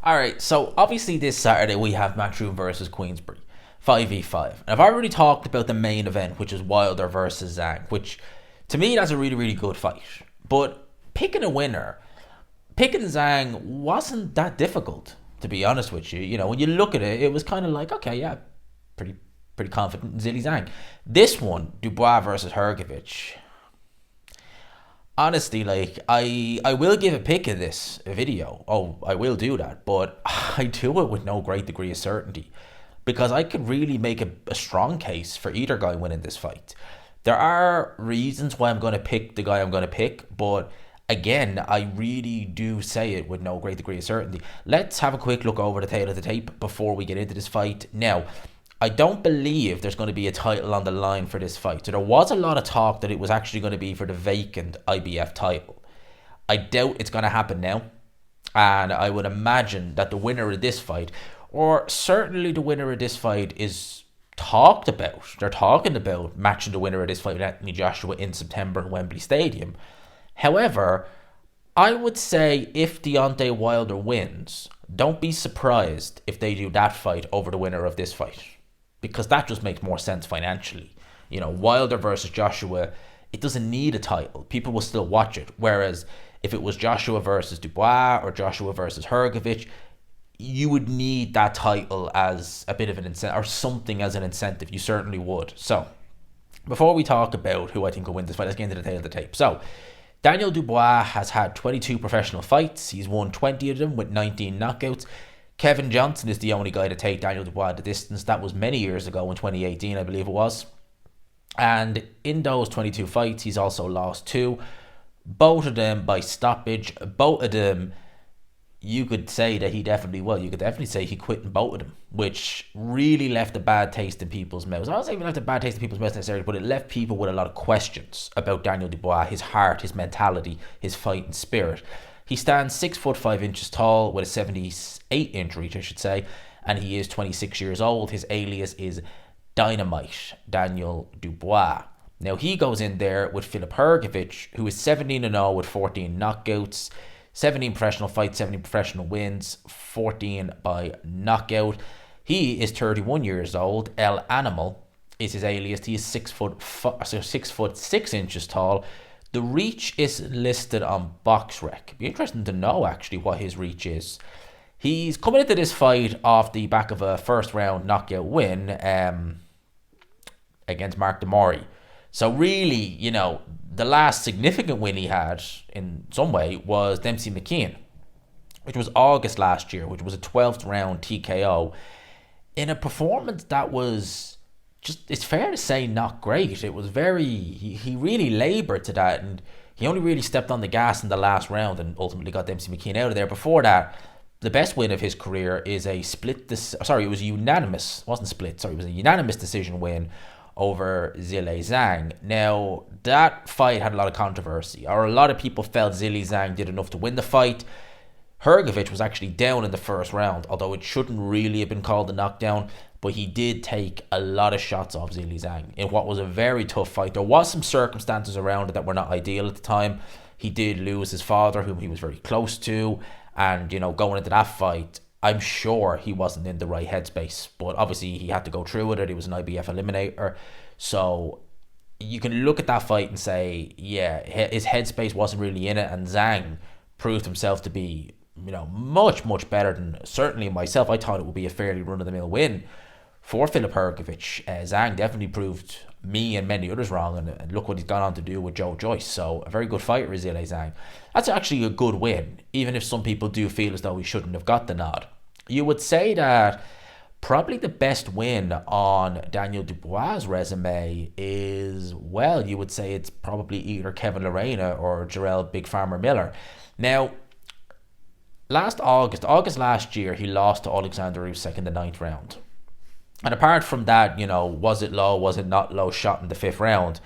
All right, so obviously this Saturday we have Matchroom versus Queensbury, 5v5. And I've already talked about the main event, which is Wilder versus Zhang, which to me that's a really, really good fight. But picking a winner, picking Zhang wasn't that difficult, to be honest with you. You know, when you look at it, it was kind of like, okay, yeah, pretty pretty confident in Zilly Zhang. This one, Dubois versus Hrgovic, honestly, like I will give a pick of this video. Oh, I will do that, but I do it with no great degree of certainty because I could really make a strong case for either guy winning this fight. There are reasons why I'm going to pick the guy I'm going to pick, but again, I really do say it with no great degree of certainty. Let's have a quick look over the tail of the tape before we get into this fight. Now, I don't believe there's going to be a title on the line for this fight. So there was a lot of talk that it was actually going to be for the vacant IBF title. I doubt it's going to happen now. And I would imagine that the winner of this fight, or certainly the winner of this fight, is talked about. They're talking about matching the winner of this fight with Anthony Joshua in September at Wembley Stadium. However, I would say if Deontay Wilder wins, don't be surprised if they do that fight over the winner of this fight, because that just makes more sense financially. You know, Wilder versus Joshua, it doesn't need a title. People will still watch it. Whereas if it was Joshua versus Dubois or Joshua versus Hrgovic, you would need that title as a bit of an incentive or something as an incentive. You certainly would. So before we talk about who I think will win this fight, let's get into the tail of the tape. So Daniel Dubois has had 22 professional fights. He's won 20 of them with 19 knockouts. Kevin Johnson is the only guy to take Daniel Dubois the distance. That was many years ago in 2018, I believe it was. And in those 22 fights, he's also lost two. Both of them by stoppage. Both of them, you could say that he definitely, well, you could definitely say he quit in both of them, which really left a bad taste in people's mouths. I don't say it left a bad taste in people's mouths necessarily, but it left people with a lot of questions about Daniel Dubois, his heart, his mentality, his fighting spirit. He stands 6'5" tall with a 78-inch reach, I should say, and he is 26 years old. His alias is Dynamite Daniel Dubois. Now he goes in there with Filip Hrgovic, who is 17-0 with 14 knockouts, 17 professional fights, 17 professional wins, 14 by knockout. He is 31 years old. El Animal is his alias. He is 6'6" tall. The reach is listed on BoxRec. Be interesting to know actually what his reach is. He's coming into this fight off the back of a first round knockout win against Mark Demori. So really, you know, the last significant win he had in some way was Dempsey McKeon, which was August last year, which was a 12th round TKO in a performance that was just, it's fair to say, not great. It was very, he really laboured to that, and he only really stepped on the gas in the last round and ultimately got Dempsey McKeon out of there. Before that, the best win of his career is a it was a unanimous, it wasn't split, it was a unanimous decision win over Zhilei Zhang. Now, that fight had a lot of controversy, or a lot of people felt Zhilei Zhang did enough to win the fight. Hrgovic was actually down in the first round, although it shouldn't really have been called a knockdown, but he did take a lot of shots off Zhilei Zhang in what was a very tough fight. There was some circumstances around it that were not ideal at the time. He did lose his father, whom he was very close to, and, you know, going into that fight, I'm sure he wasn't in the right headspace, but obviously he had to go through with it. He was an IBF eliminator, so you can look at that fight and say, yeah, his headspace wasn't really in it, and Zhang proved himself to be, you know, much, much better than certainly myself. I thought it would be a fairly run-of-the-mill win for Filip Hrgovic. Zhang definitely proved me and many others wrong, and look what he's gone on to do with Joe Joyce. So a very good fighter is Zhilei Zhang. That's actually a good win, even if some people do feel as though he shouldn't have got the nod. You would say that probably the best win on Daniel Dubois' resume is, well, you would say it's probably either Kevin Lorena or Jarrell Big Farmer Miller. Now, August last year, he lost to Alexander Usyk in the 9th round. And apart from that, you know, was it low, was it not low shot in the 5th round,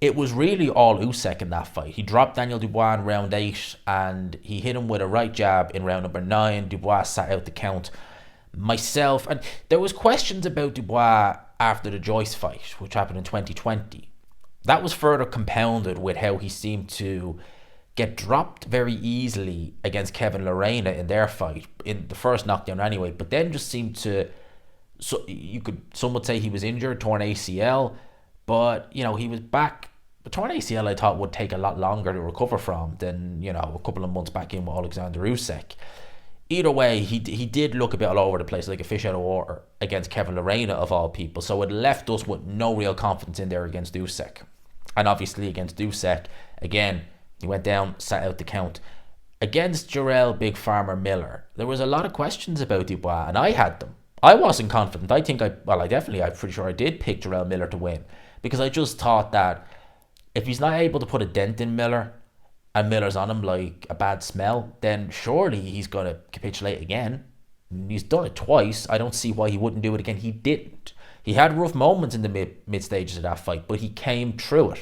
it was really all Usyk in that fight. He dropped Daniel Dubois in round 8 and he hit him with a right jab in round number 9. Dubois sat out the count. Myself, and there was questions about Dubois after the Joyce fight, which happened in 2020. That was further compounded with how he seemed to get dropped very easily against Kevin Lorena in their fight, in the first knockdown anyway, but then just seemed to, so some would say he was injured, torn ACL, but he was back. The torn ACL I thought would take a lot longer to recover from than a couple of months back in with Alexander Usyk. Either way, he did look a bit all over the place, like a fish out of water against Kevin Lorena of all people. So it left us with no real confidence in there against Usyk. And obviously against Usyk, again, he went down, sat out the count. Against Jarrell Big Farmer Miller, there was a lot of questions about Dubois, and I had them. I wasn't confident. I'm pretty sure I did pick Jarrell Miller to win, because I just thought that if he's not able to put a dent in Miller, and Miller's on him like a bad smell, then surely he's going to capitulate again. He's done it twice. I don't see why he wouldn't do it again. He didn't. He had rough moments in the mid stages of that fight, but he came through it.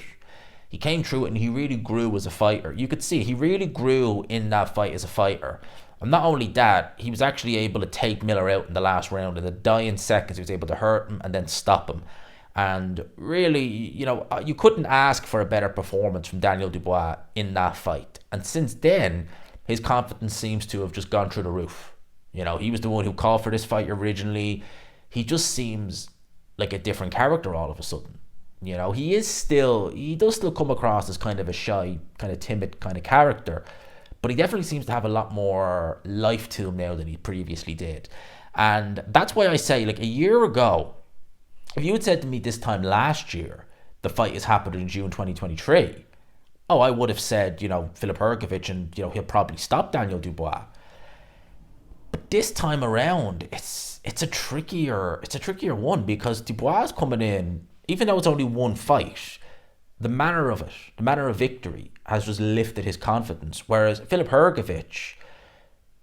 He came through it, and he really grew as a fighter. You could see he really grew in that fight as a fighter. And not only that, he was actually able to take Miller out in the last round. In the dying seconds, he was able to hurt him and then stop him. And really, you couldn't ask for a better performance from Daniel Dubois in that fight. And since then, his confidence seems to have just gone through the roof. He was the one who called for this fight originally. He just seems like a different character all of a sudden. He does still come across as kind of a shy, kind of timid kind of character. But he definitely seems to have a lot more life to him now than he previously did. And that's why I say, like, a year ago, if you had said to me this time last year, the fight has happened in June 2023, I would have said, Filip Hrgovic, and, he'll probably stop Daniel Dubois. But this time around, it's a trickier one, because Dubois is coming in, even though it's only one fight, the manner of victory has just lifted his confidence. Whereas Filip Hrgovic,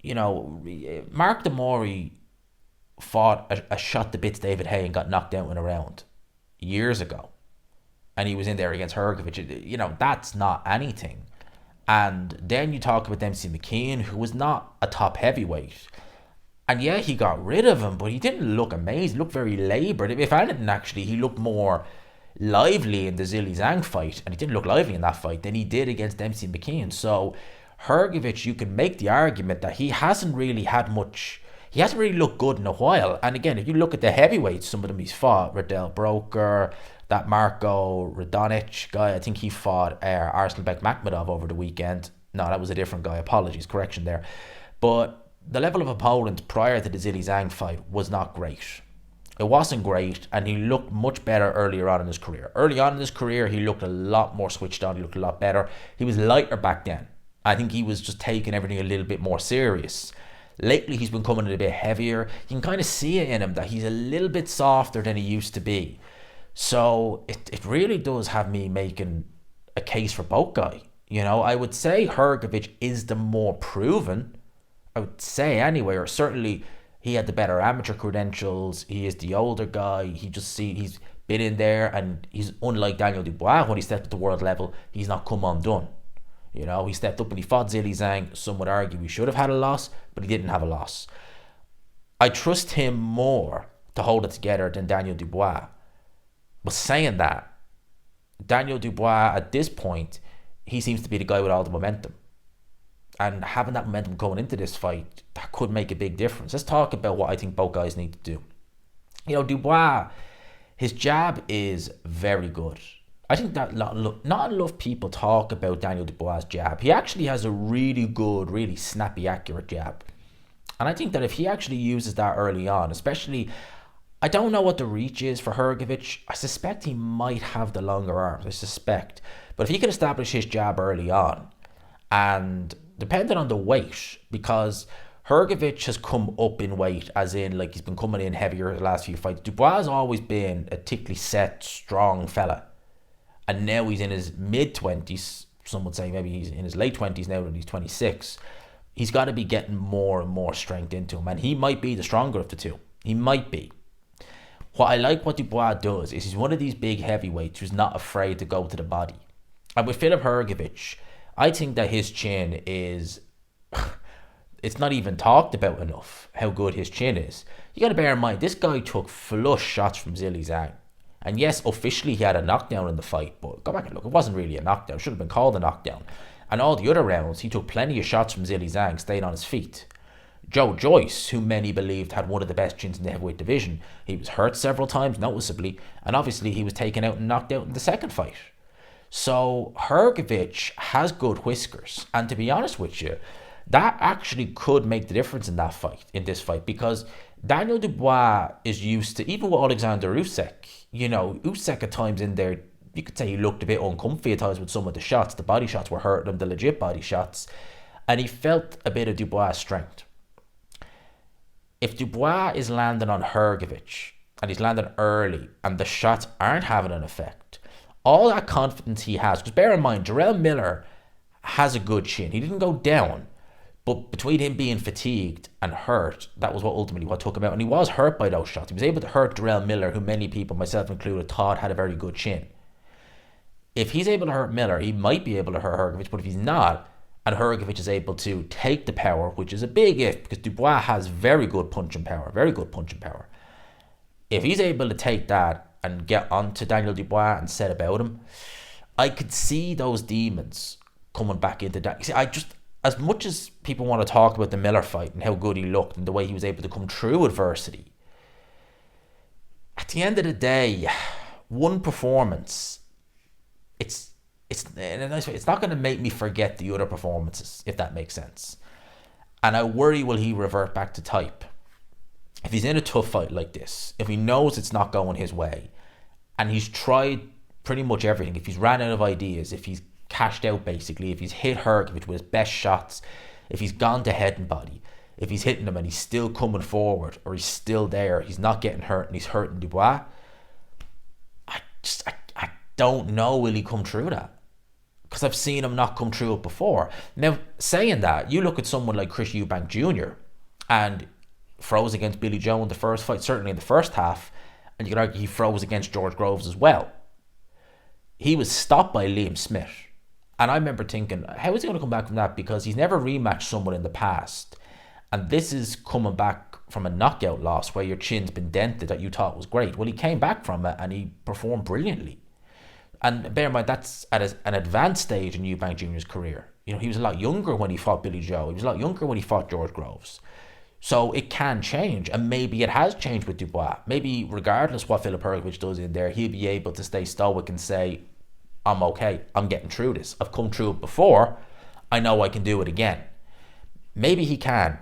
Mark Demori fought a shot to bits David Haye and got knocked out in a round years ago, and he was in there against Hrgovic. That's not anything. And then you talk about Dempsey McKeon, who was not a top heavyweight, and yeah, he got rid of him, but he didn't look amazing. He looked very laboured. If anything, actually, he looked more lively in the Zhilei Zhang fight, and he didn't look lively in that fight, than he did against Dempsey McKeon. So Hrgovic, you can make the argument that he hasn't really looked good in a while. And again, if you look at the heavyweights, some of them he's fought, Riddell Broker, that Marko Radonic guy, I think he fought Arslanbek Makhmudov over the weekend. No, that was a different guy. Apologies, correction there. But the level of opponent prior to the Zhilei Zhang fight was not great. It wasn't great, and he looked much better earlier on in his career. Early on in his career, he looked a lot more switched on. He looked a lot better. He was lighter back then. I think he was just taking everything a little bit more serious. Lately, he's been coming in a bit heavier. You can kind of see it in him that he's a little bit softer than he used to be. So it really does have me making a case for both guys. I would say Hrgovic is the more proven. I would say anyway, or certainly he had the better amateur credentials. He is the older guy. He's been in there, and he's unlike Daniel Dubois. When he stepped at the world level, he's not come undone. He stepped up and he fought Zhilei Zhang. Some would argue he should have had a loss, but he didn't have a loss. I trust him more to hold it together than Daniel Dubois. But saying that, Daniel Dubois at this point, he seems to be the guy with all the momentum. And having that momentum going into this fight, that could make a big difference. Let's talk about what I think both guys need to do. Dubois, his jab is very good. I think that not enough people talk about Daniel Dubois' jab. He actually has a really good, really snappy, accurate jab. And I think that if he actually uses that early on, especially, I don't know what the reach is for Hrgovic. I suspect he might have the longer arms, I suspect. But if he can establish his jab early on, and depending on the weight, because Hrgovic has come up in weight, as in, like, he's been coming in heavier the last few fights. Dubois has always been a thickly set, strong fella. And now he's in his mid-20s. Some would say maybe he's in his late 20s now when he's 26. He's got to be getting more and more strength into him. And he might be the stronger of the two. He might be. What I like what Dubois does is he's one of these big heavyweights who's not afraid to go to the body. And with Filip Hrgovic, I think that his chin is... it's not even talked about enough how good his chin is. You got to bear in mind, this guy took flush shots from Zhilei Zhang. And yes, officially he had a knockdown in the fight, but go back and look, it wasn't really a knockdown. It should have been called a knockdown. And all the other rounds, he took plenty of shots from Zhilei Zhang, stayed on his feet. Joe Joyce, who many believed had one of the best chins in the heavyweight division, he was hurt several times, noticeably, and obviously he was taken out and knocked out in the second fight. So Hrgovic has good whiskers, and to be honest with you, that actually could make the difference in this fight, because Daniel Dubois is used to, even with Alexander Usyk, Usyk at times in there, you could say he looked a bit uncomfy at times with some of the shots. The body shots were hurting him, the legit body shots, and he felt a bit of Dubois' strength. If Dubois is landing on Hrgovic, and he's landing early, and the shots aren't having an effect, all that confidence he has, because bear in mind, Jarrell Miller has a good chin. He didn't go down, but between him being fatigued and hurt, that was ultimately what took him out. And he was hurt by those shots. He was able to hurt Jarrell Miller, who many people, myself included, thought had a very good chin. If he's able to hurt Miller, he might be able to hurt Hrgovic, but if he's not, and Hrgovic is able to take the power, which is a big if, because Dubois has very good punching power. If he's able to take that and get onto Daniel Dubois and set about him, I could see those demons coming back into that. See, as much as people want to talk about the Miller fight and how good he looked and the way he was able to come through adversity, at the end of the day, one performance, it's not going to make me forget the other performances, if that makes sense. And I worry, will he revert back to type? If he's in a tough fight like this, if he knows it's not going his way, and he's tried pretty much everything, if he's ran out of ideas, if he's cashed out basically, if he's hit Hrgovic with his best shots, if he's gone to head and body, if he's hitting him and he's still coming forward, or he's still there, he's not getting hurt and he's hurting Dubois, I don't know, will he come through that? Because I've seen him not come through it before. Now, saying that, you look at someone like Chris Eubank Jr. and froze against Billy Joe in the first fight, certainly in the first half, and you could argue he froze against George Groves as well. He was stopped by Liam Smith. And I remember thinking, how is he going to come back from that? Because he's never rematched someone in the past. And this is coming back from a knockout loss where your chin's been dented that you thought was great. Well, he came back from it and he performed brilliantly. And bear in mind, that's at an advanced stage in Eubank Jr.'s career. He was a lot younger when he fought Billy Joe. He was a lot younger when he fought George Groves. So it can change, and maybe it has changed with Dubois. Maybe regardless what Filip Hrgovic does in there, he'll be able to stay stoic and say, I'm okay, I'm getting through this. I've come through it before, I know I can do it again. Maybe he can.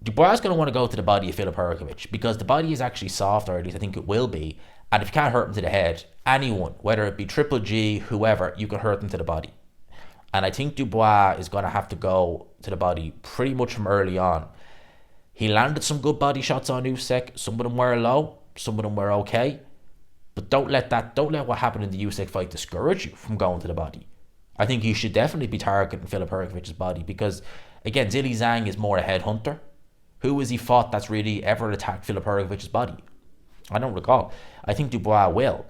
Dubois is going to want to go to the body of Filip Hrgovic, because the body is actually soft, or at least I think it will be. And if you can't hurt him to the head, anyone, whether it be Triple G, whoever, you can hurt them to the body. And I think Dubois is going to have to go to the body pretty much from early on. He landed some good body shots on Usyk. Some of them were low, some of them were okay. But don't let what happened in the Usyk fight discourage you from going to the body. I think you should definitely be targeting Filip Hrgovic's body, because, again, Zhilei Zhang is more a headhunter. Who has he fought that's really ever attacked Filip Hrgovic's body? I don't recall. I think Dubois will.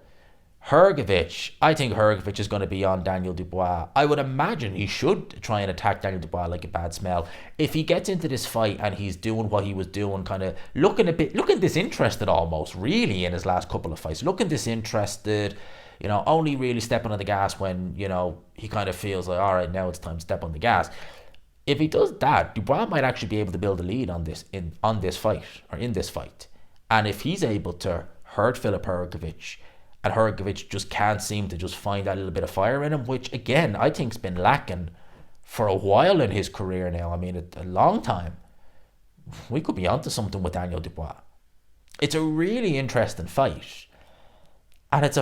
Hrgovic, I think Hrgovic is going to be on Daniel Dubois. I would imagine he should try and attack Daniel Dubois like a bad smell. If he gets into this fight and he's doing what he was doing, kind of looking disinterested almost, really, in his last couple of fights, looking disinterested, only really stepping on the gas when, he kind of feels like, all right, now it's time to step on the gas. If he does that, Dubois might actually be able to build a lead in this fight. And if he's able to hurt Filip Hrgovic, and Hrgovic just can't seem to just find that little bit of fire in him, which, again, I think has been lacking for a while in his career now. I mean, a long time. We could be onto something with Daniel Dubois. It's a really interesting fight. And it's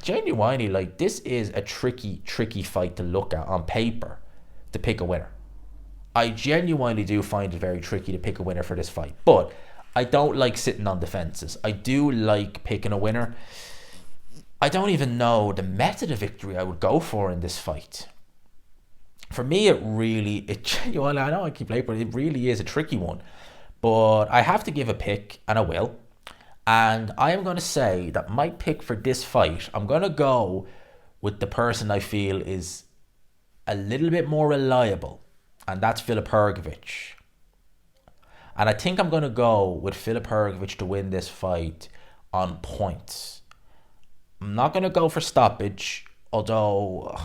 genuinely, this is a tricky fight to look at on paper to pick a winner. I genuinely do find it very tricky to pick a winner for this fight. But I don't like sitting on the fences. I do like picking a winner. I don't even know the method of victory I would go for in this fight. For me, it genuinely, I know I keep playing, but it really is a tricky one. But I have to give a pick, and I will. And I am going to say that my pick for this fight, I'm going to go with the person I feel is a little bit more reliable, and that's Filip Hrgovic. And I think I'm going to go with Filip Hrgovic to win this fight on points. I'm not going to go for stoppage, although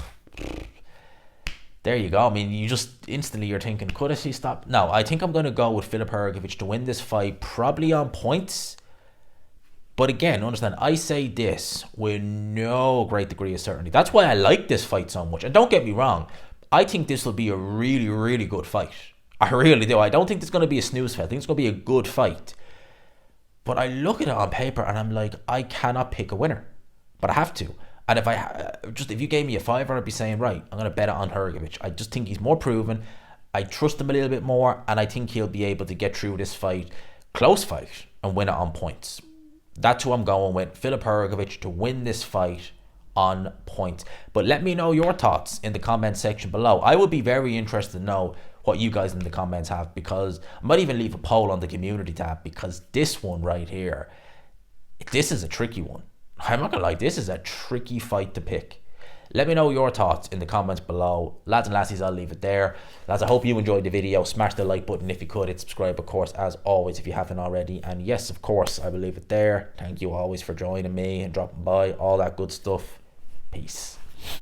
There you go. I mean, you just instantly you're thinking, could he stop? No, I think I'm going to go with Filip Hrgovic to win this fight, probably on points. But again, understand, I say this with no great degree of certainty. That's why I like this fight so much. And don't get me wrong, I think this will be a really, really good fight. I really do. I don't think it's going to be a snooze fest. I think it's going to be a good fight. But I look at it on paper and I'm like, I cannot pick a winner. But I have to. And if you gave me a fiver, I'd be saying, right, I'm going to bet it on Hrgovic. I just think he's more proven. I trust him a little bit more, and I think he'll be able to get through this fight, close fight, and win it on points. That's who I'm going with, Filip Hrgovic, to win this fight on points. But let me know your thoughts in the comment section below. I would be very interested to know what you guys in the comments have, because I might even leave a poll on the community tab, because this one right here, this is a tricky one. I'm not gonna lie, this is a tricky fight to pick. Let me know your thoughts in the comments below. Lads and lassies, I'll leave it there. Lads, I hope you enjoyed the video. Smash the like button if you could. Hit subscribe, of course, as always, if you haven't already. And yes, of course, I will leave it there. Thank you always for joining me and dropping by. All that good stuff. Peace.